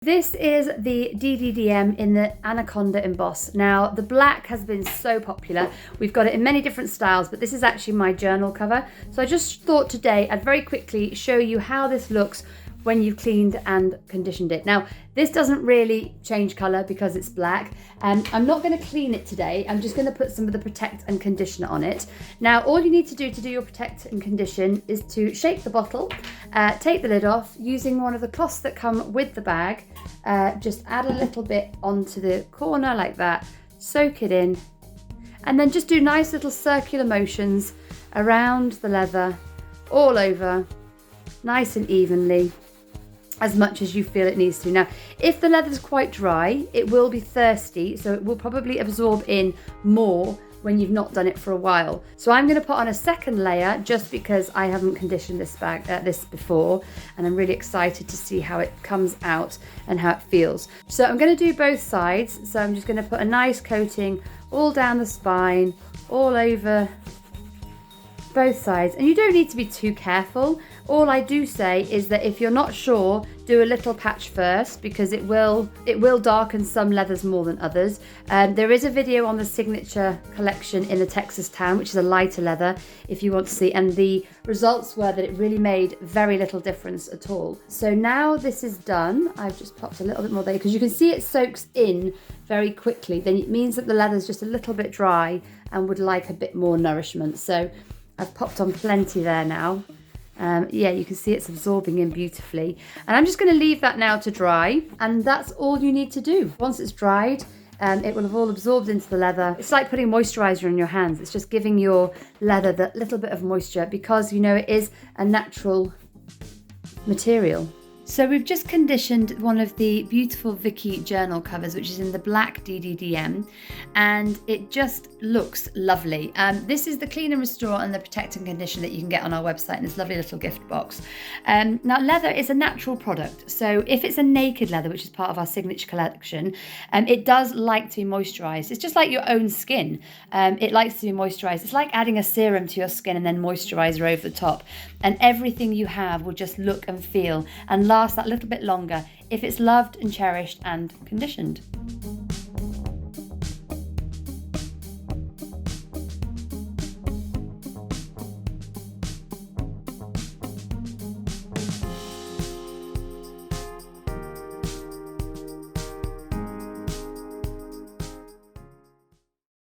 This is the DDDM in the Anaconda emboss. Now, the black has been so popular. We've got it in many different styles, but this is actually my journal cover. So I just thought today I'd very quickly show you how this looks when you've cleaned and conditioned it. Now, this doesn't really change color because it's black. I'm not going to clean it today. I'm just going to put some of the protect and conditioner on it. Now, all you need to do your protect and condition is to shake the bottle, take the lid off using one of the cloths that come with the bag. Just add a little bit onto the corner like that, soak it in, and then just do nice little circular motions around the leather, all over, nice and evenly, as much as you feel it needs to. Now, if the leather's quite dry, it will be thirsty, so it will probably absorb in more when you've not done it for a while. So I'm going to put on a second layer just because I haven't conditioned this before, and I'm really excited to see how it comes out and how it feels. So I'm going to do both sides. So I'm just going to put a nice coating all down the spine, all over both sides, and you don't need to be too careful. All I do say is that if you're not sure, do a little patch first, because it will darken some leathers more than others. There is a video on the signature collection in the Texas tan, which is a lighter leather, if you want to see, and the results were that it really made very little difference at all. So now this is done, I've just popped a little bit more there because you can see it soaks in very quickly. Then it means that the leather is just a little bit dry and would like a bit more nourishment. So I've popped on plenty there now. Yeah, you can see it's absorbing in beautifully. And I'm just going to leave that now to dry, and that's all you need to do. Once it's dried, it will have all absorbed into the leather. It's like putting moisturizer on your hands. It's just giving your leather that little bit of moisture, because you know it is a natural material. So we've just conditioned one of the beautiful Vicky journal covers, which is in the black DDDM, and it just looks lovely. This is the clean and restore and the protect and condition that you can get on our website in this lovely little gift box. Now, leather is a natural product, so if it's a naked leather, which is part of our signature collection, it does like to be moisturized. It's just like your own skin. It likes to be moisturized. It's like adding a serum to your skin and then moisturizer over the top, and everything you have will just look and feel and last that little bit longer if it's loved and cherished and conditioned.